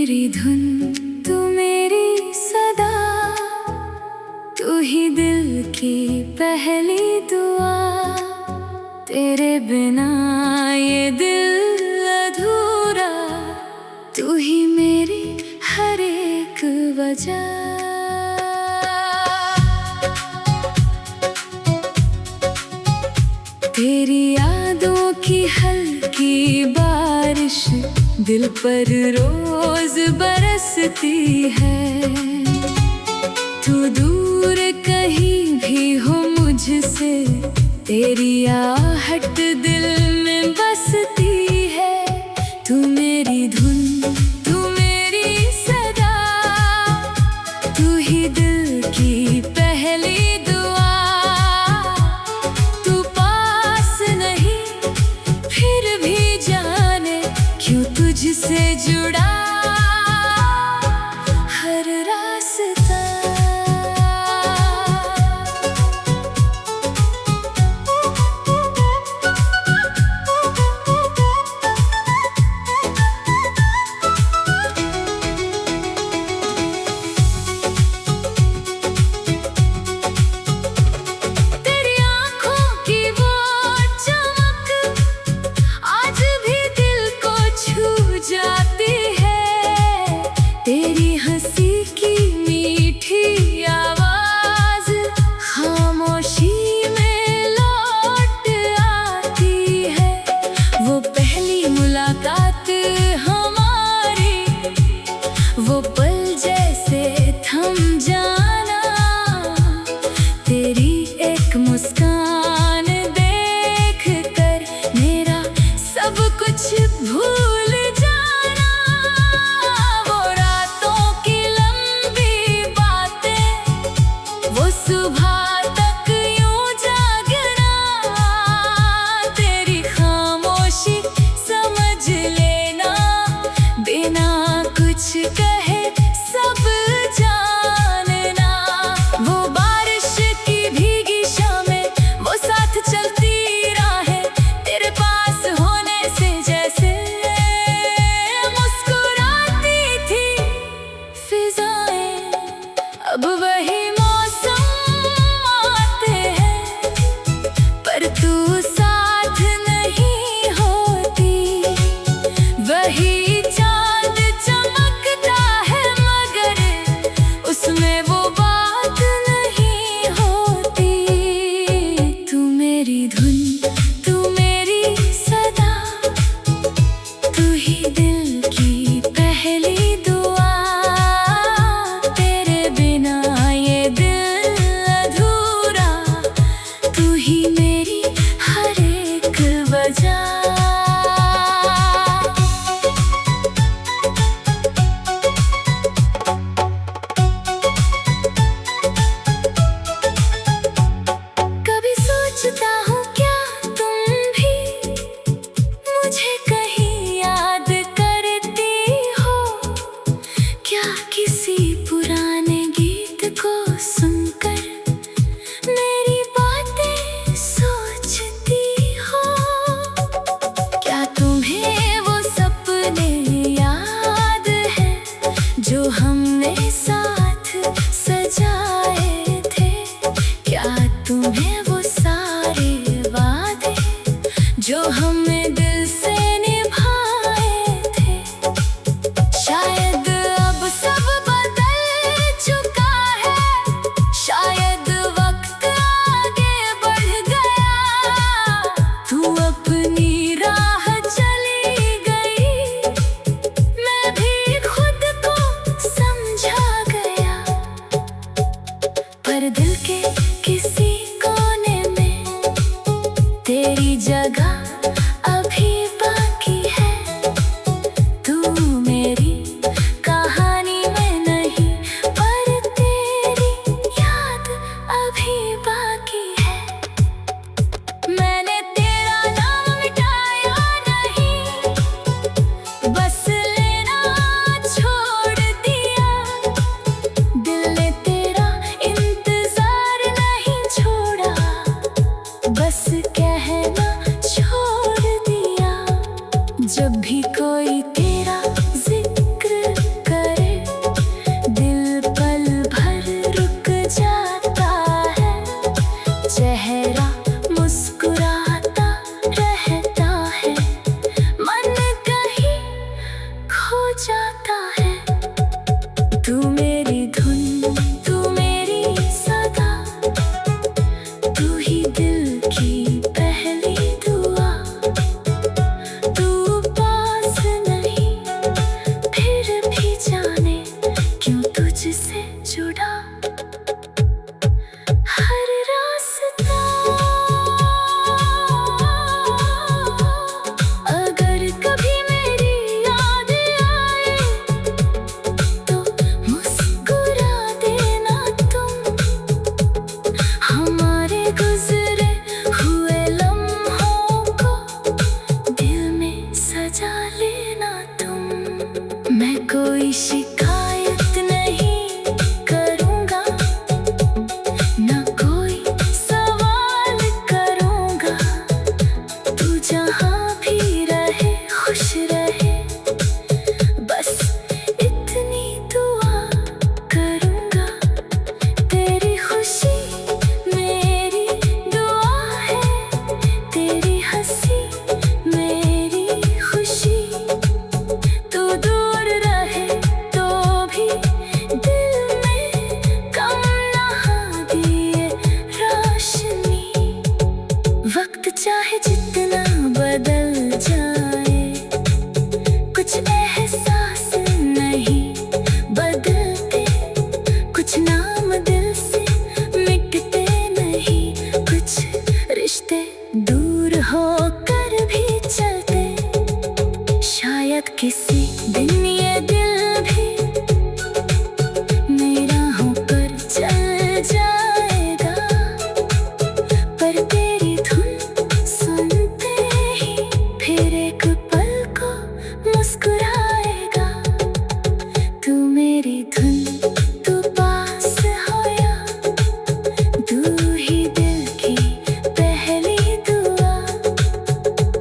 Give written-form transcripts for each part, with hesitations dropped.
मेरी धुन, तू मेरी सदा, तू ही दिल की पहली दुआ। तेरे बिना ये दिल अधूरा, तू ही मेरी हर एक वजह। तेरी यादों की हल्की बारिश दिल पर रोज बरसती है। तू दूर कहीं भी हो मुझसे, तेरी आहट दिल में बसती है। तू मेरी धुन, तू मेरी सदा, तू ही दिल की पहली दुआ। तू पास नहीं फिर भी जाने क्यों तुझसे जुड़ा हर रास्ता। तेरी आँखों की वो चमक आज भी दिल को छू जाती है। तेरी हंसी की मीठी आवाज खामोशी में लौट आती है। वो पहली मुलाकात हमारी, वो पल जैसे थम जाना। तेरी एक मुस्कान देख कर मेरा सब कुछ भूल जाना। वो रातों की लंबी बातें, वो सुबह तक यूं जागना। तेरी खामोशी समझ लेना, बिना कुछ कहे सब जानना। वो बारिश की भीगी शामें, वो साथ चलती राहें, तेरे पास होने से जैसे मुस्कुराती थी फिजाएं। अब वही मौसम आते हैं, पर तू साथ नहीं होती। वही चांद चमकता है मगर उसमें वो बात नहीं होती। तू मेरी धुन, तू मेरी सदा, तू ही दिल की पहली दुआ। तेरे बिना ये दिल अधूरा, तू ही मेरी हर एक वजह। कभी सोचता हूँ क्या तुम भी मुझे कहीं याद करती हो। क्या किसी पुराने गीत को सुनकर मेरी बातें सोचती हो। क्या तुम्हें वो सपने याद हैं जो हमने साथ सजाए थे। क्या तुम्हें वो सारे वादे जो हमने दिल से निभाए थे। शायद अब सब बदल चुका है, शायद वक्त आगे बढ़ गया। तू अपनी राह चली गई, मैं भी खुद को समझा गया। पर दिल के किसी कोने में तेरी जगह अभी बाकी है। तू मेरी कहानी में नहीं, पर तेरी याद अभी बाकी है। मैंने तेरा नाम मिटाया नहीं, बस लेना छोड़ दिया। दिल ने तेरा इंतजार नहीं छोड़ा, बस कहना छोड़ दिया। जब भी कोई तेरा जिक्र बजा लेना तुम। मैं कोई शिकायत नहीं करूँगा, ना कोई सवाल करूँगा। तू जहाँ भी रहे खुश रहे, बस इतनी दुआ करूँगा। तेरी खुशी मेरी दुआ है, तेरी हंसी मेरी खुशी। तू दूर रहे तो भी दिल में कम ना दिए रोशनी। वक्त चाहे जितना बदल जाए, कुछ एहसास नहीं बदलते, कुछ नाम दिल से मिटते नहीं, कुछ रिश्ते दूर होकर भी चलते। शायद किसी दिन ये दिल भी मेरा होकर चल जाएगा, पर तेरी धुन सुनते ही फिर एक पल को मुस्कुराएगा। तू मेरी धुन, तू पास होया, तू ही दिल की पहली दुआ।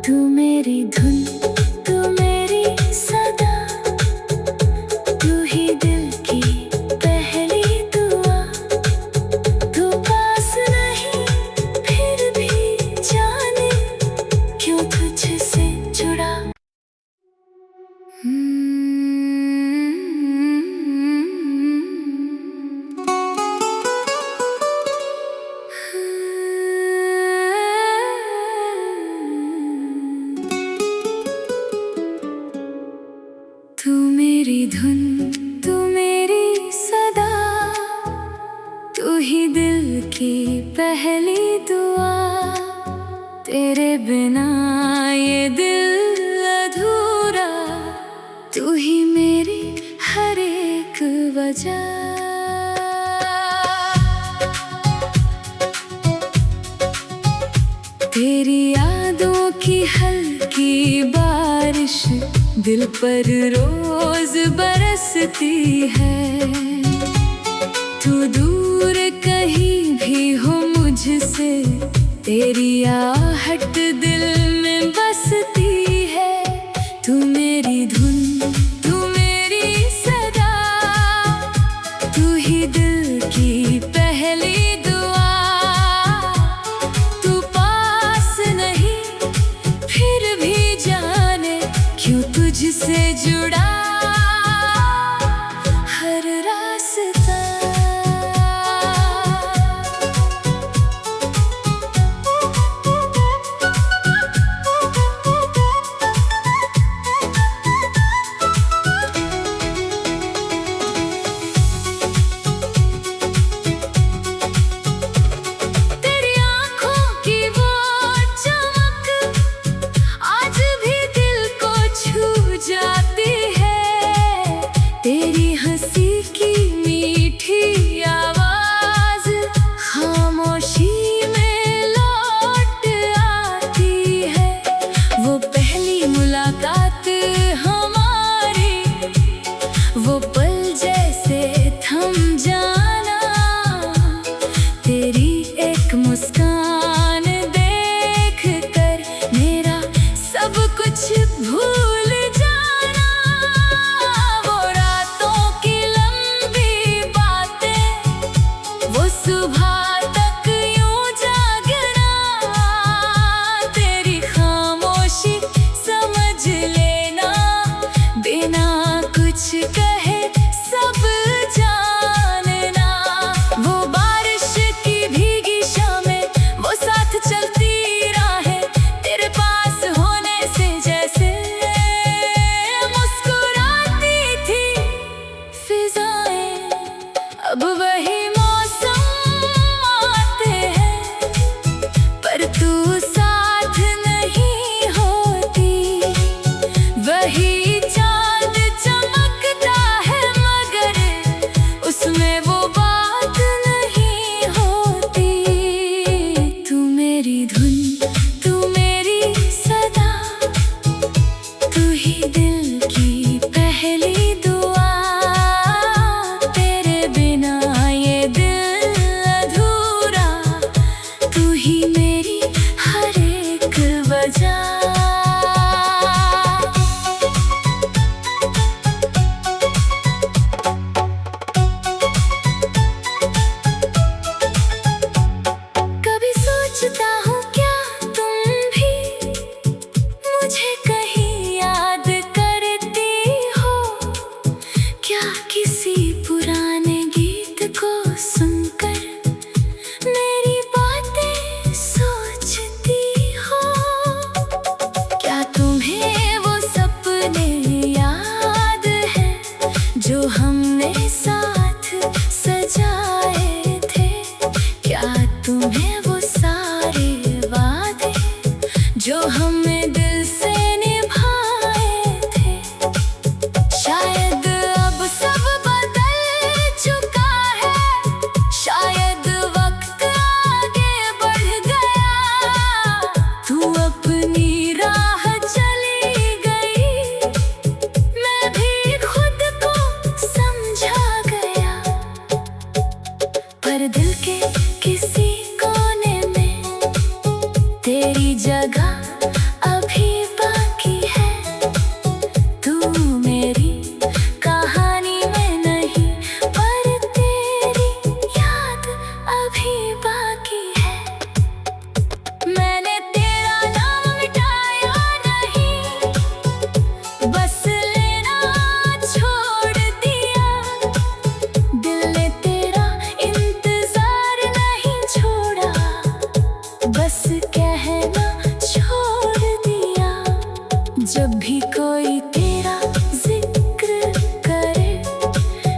तू मेरी धुन, तू मेरी सदा, तू ही दिल की पहली दुआ। तू पास नहीं फिर भी जाने क्यों तुझसे जुड़ा। तू मेरी धुन, तू मेरी सदा, तू ही दिल की पहली दुआ। तेरे बिना ये दिल अधूरा, तू ही मेरी हर एक वजह। तेरी यादों की हल्की बारिश दिल पर रोज बरसती है। तू दूर कहीं भी हो मुझसे, तेरी आहट दिल में बसती है। तू मेरी धुन, तू मेरी सदा, तू ही दिल की पहली दुआ। तू पास नहीं फिर भी जाने क्यों तुझसे जुड़ा हर रास्ता। तेरी आँखों की वो चमक आज भी दिल को छू जाती है। तेरी हंसी की मीठी आवाज खामोशी में लौट आती है। वो पहली मुलाकात हमारी, वो पल जैसे थम जाना। तेरी एक मुस्कान देख कर मेरा सब कुछ भूल जाना। वो रातों की लंबी बातें, वो सुबह तक यूं जागना। तेरी खामोशी समझ लेना, बिना कुछ कहे सब जानना। वो बारिश की भीगी शामें, वो साथ चलती राहें, तेरे पास होने से जैसे मुस्कुराती थी फिजाएं। अब वही मौसम आते हैं, पर तू साथ नहीं होती। वही चांद चमकता है मगर उसमें वो बात नहीं होती। तू मेरी धुन, तू मेरी सदा, तू भी कोई तेरा जिक्र करे,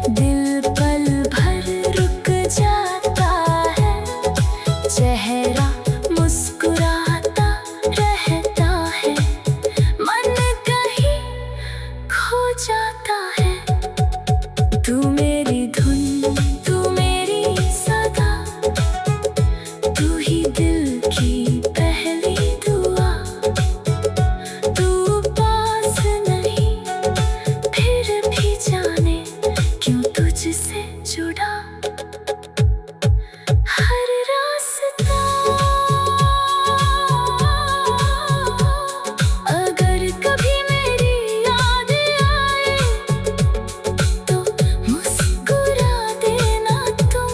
दिल पल भर रुक जाता है। चेहरा मुस्कुराता रहता है, मन कहीं खो जाता है। तू मेरी धुन, तू मेरी सदा, तू ही दिल की पहली दुआ। तू पास नहीं फिर भी जाने क्यों तुझसे जुड़ा हर रास्ता। अगर कभी मेरी याद आए तो मुस्कुरा देना तुम,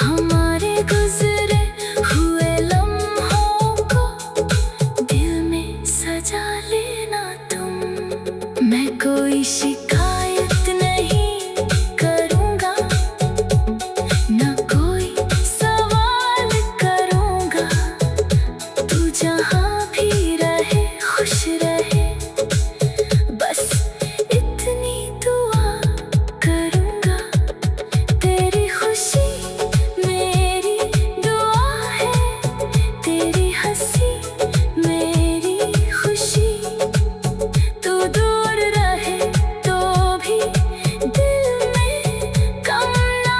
हमारे गुजरे हुए लम्हों को दिल में सजा लेना तुम। मैं कोई शिकायत नहीं करूँगा, ना कोई सवाल करूँगा। तू जहाँ भी रहे खुश रहे, बस इतनी दुआ करूँगा। तेरी खुशी मेरी दुआ है, तेरी हंसी मेरी खुशी। तू दूर रहे तो भी दिल में कम ना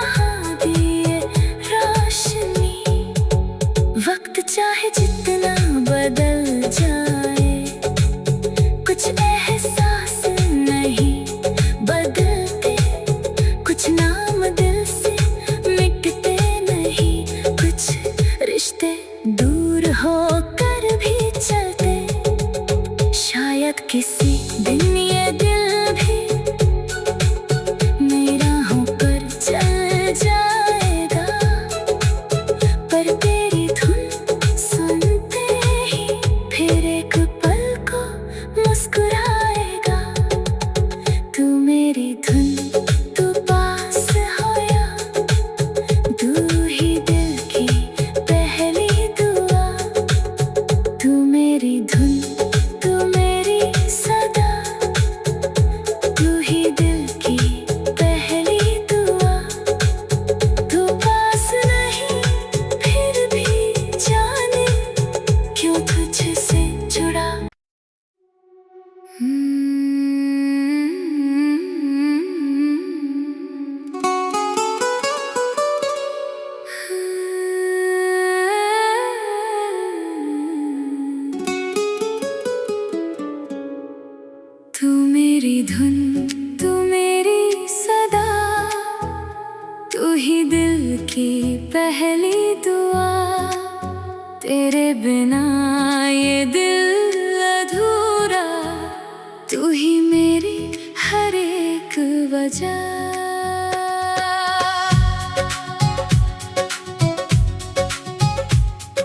दिए रोशनी। वक्त चाहे जितना बदल जाए, कुछ एहसास नहीं बदलते, कुछ नाम दिल से मिटते नहीं, कुछ रिश्ते दूर होकर भी चलते। शायद किसी दिन ये दिल भी मेरा होकर चल जाएगा, पर तेरी धुन सुनते ही फिर एक पल को मुस्कुराएगा। तू मेरी धुन, तू पास होया, तू ही दिल की पहली दुआ। तू मेरी धुन, तू मेरी सदा, तू ही दिल की पहली दुआ। तू पास नहीं फिर भी जाने क्यों तुझसे जुड़ा। तू मेरी धुन, तू मेरी सदा, तू ही दिल की पहली दुआ। तेरे बिना ये दिल अधूरा, तू ही मेरी हर एक वजह।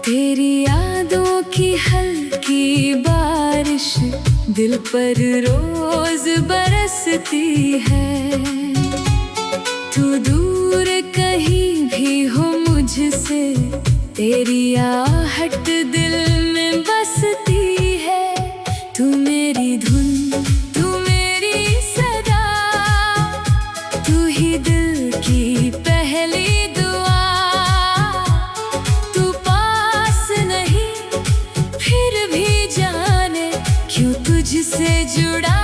तेरी यादों की हल्की बारिश दिल पर रोज बरसती है। तू दूर कहीं भी हो मुझसे, तेरी आहट दिल में बसती है। तू मेरी धुन, तू मेरी सदा, तू ही दिल की पहली दुआ। तू पास नहीं फिर भी जाने क्यों तुझसे जुड़ा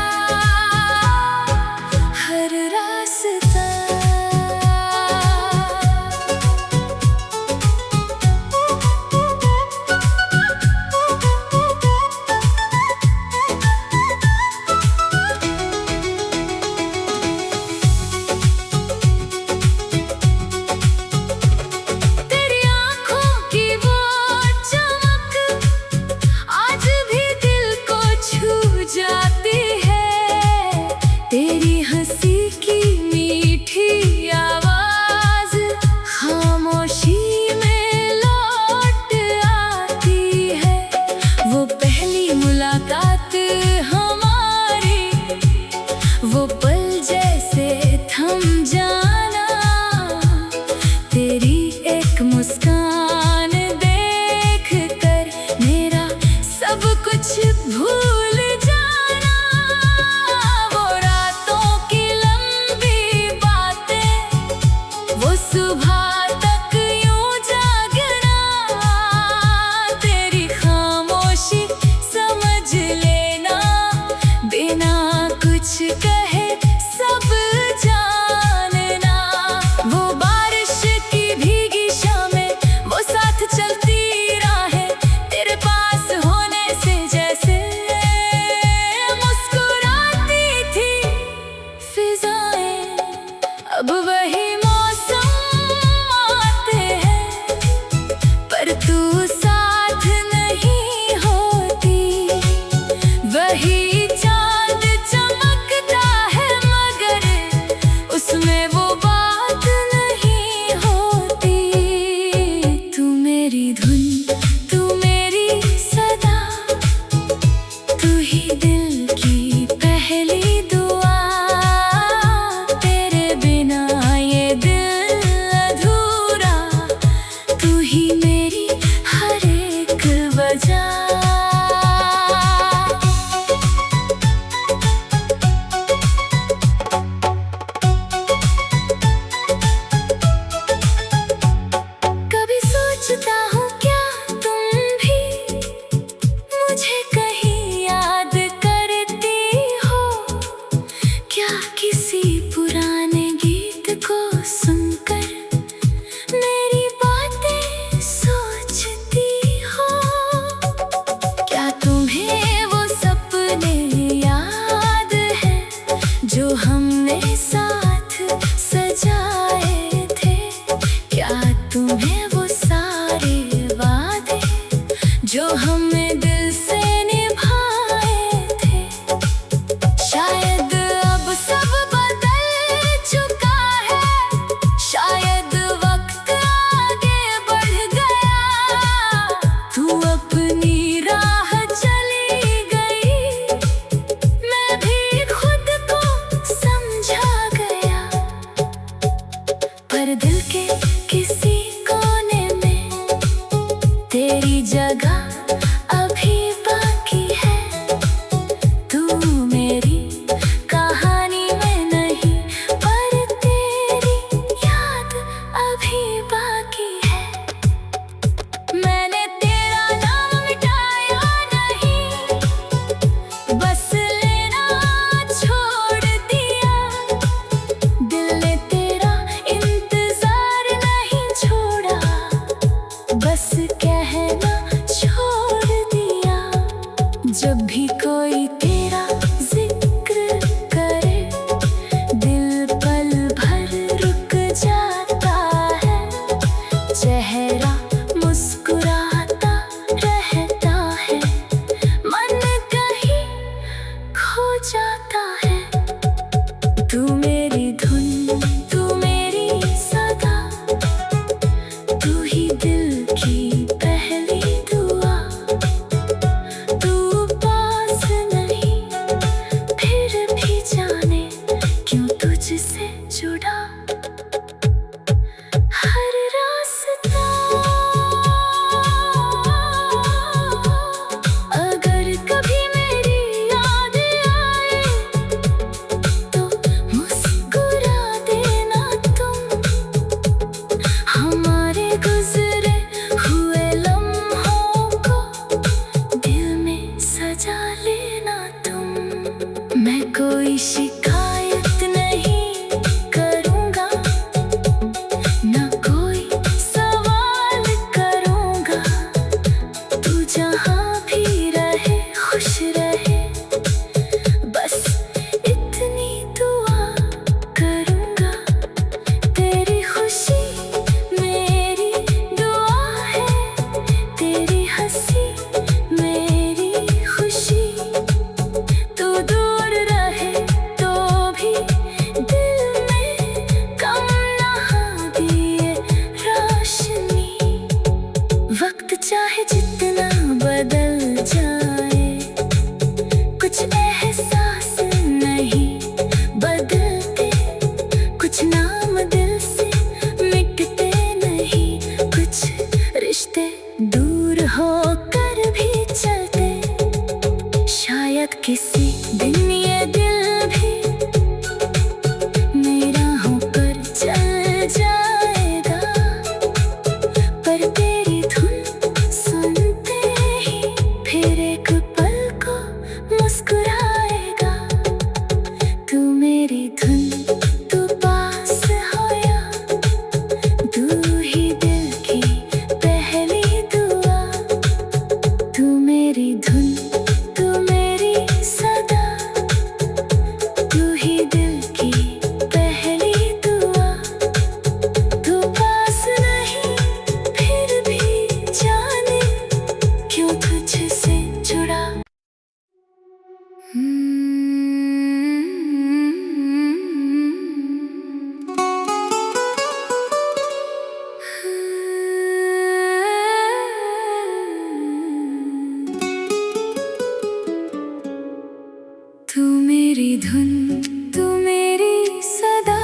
हर रास्ता। तेरी आँखों की वो चमक आज भी दिल को छू जाती है। की पहली दुआ, तेरे बिना ये दिल अधूरा, तू ही मेरी हर एक वजह। कभी सोचता हूँ क्या तुम भी मुझे कहीं याद करती हो, क्या किसी पुराने गीत को सुनकर मेरी बातें सोचती हो, क्या तुम्हें वो सपने याद है जो हमने साथ सजाए थे, क्या तुम्हें वो सारे वादे जो हमने दिल से निभाए थे। शायद अब सब बदल चुका है, शायद वक्त आगे बढ़ गया, तू अपनी राह चली गई, मैं भी खुद को समझा गया, पर दिल के किसी कोने में तेरी जगह अभी बाकी है, तू मेरी कहानी में नहीं, पर तेरी याद अभी बाकी है। मैंने तेरा नाम मिटाया नहीं, बस लेना छोड़ दिया, दिल ने तेरा इंतजार नहीं छोड़ा, बस कहना छोड़ दिया। जब भी कोई तेरा जिक्र करे, दिल पल भर रुक जाता है, चेहरा मुस्कुराता रहता है, मन कहीं खो जाता है। तू मेरी धुन, तू मेरी सदा, तू ही दिल की पहली दुआ, तू पास नहीं फिर भी जाने क्यों तुझसे जुड़ा हर रास्ता। अगर कभी मेरी याद आए तो मुस्कुरा देना तुम, हमारे गुजरे हुए लम्हों को दिल में सजा लेना तुम। मैं कोई शिकायत नहीं करूँगा, ना कोई सवाल करूँगा, तू जहाँ भी रहे खुश रहे, बस इतनी दुआ करूँगा। तेरी खुशी मेरी दुआ है, तेरी हंसी मेरी खुशी, तू दूर रहे तो भी दिल में कम ना दिए रोशनी। वक्त चाहे जितना बदल जाए, कुछ एहसास नहीं बदलते, कुछ नाम दिल से मिटते नहीं, कुछ रिश्ते दूर होकर भी चलते, शायद किसी दिन ये दिल भी मेरा होकर चल जाएगा, पर तेरी धुन सुनते ही फिर एक पल को मुस्कुराएगा। तू मेरी धुन, तू पास होया, तू ही दिल की पहली दुआ, तू मेरी धुन, तू मेरी सदा, मेरी धुन, तू मेरी सदा,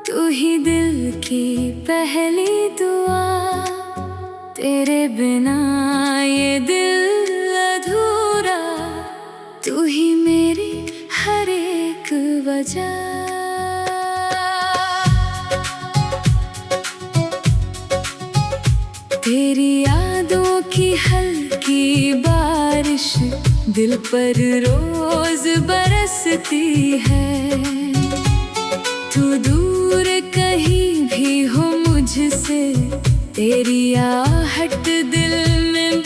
तू ही दिल की पहली दुआ। तेरे बिना ये दिल अधूरा, तू ही मेरी हर एक वजह। तेरी यादों की हल्की बारिश दिल पर रोज बरसती है। तू दूर कहीं भी हो मुझसे, तेरी आहट दिल में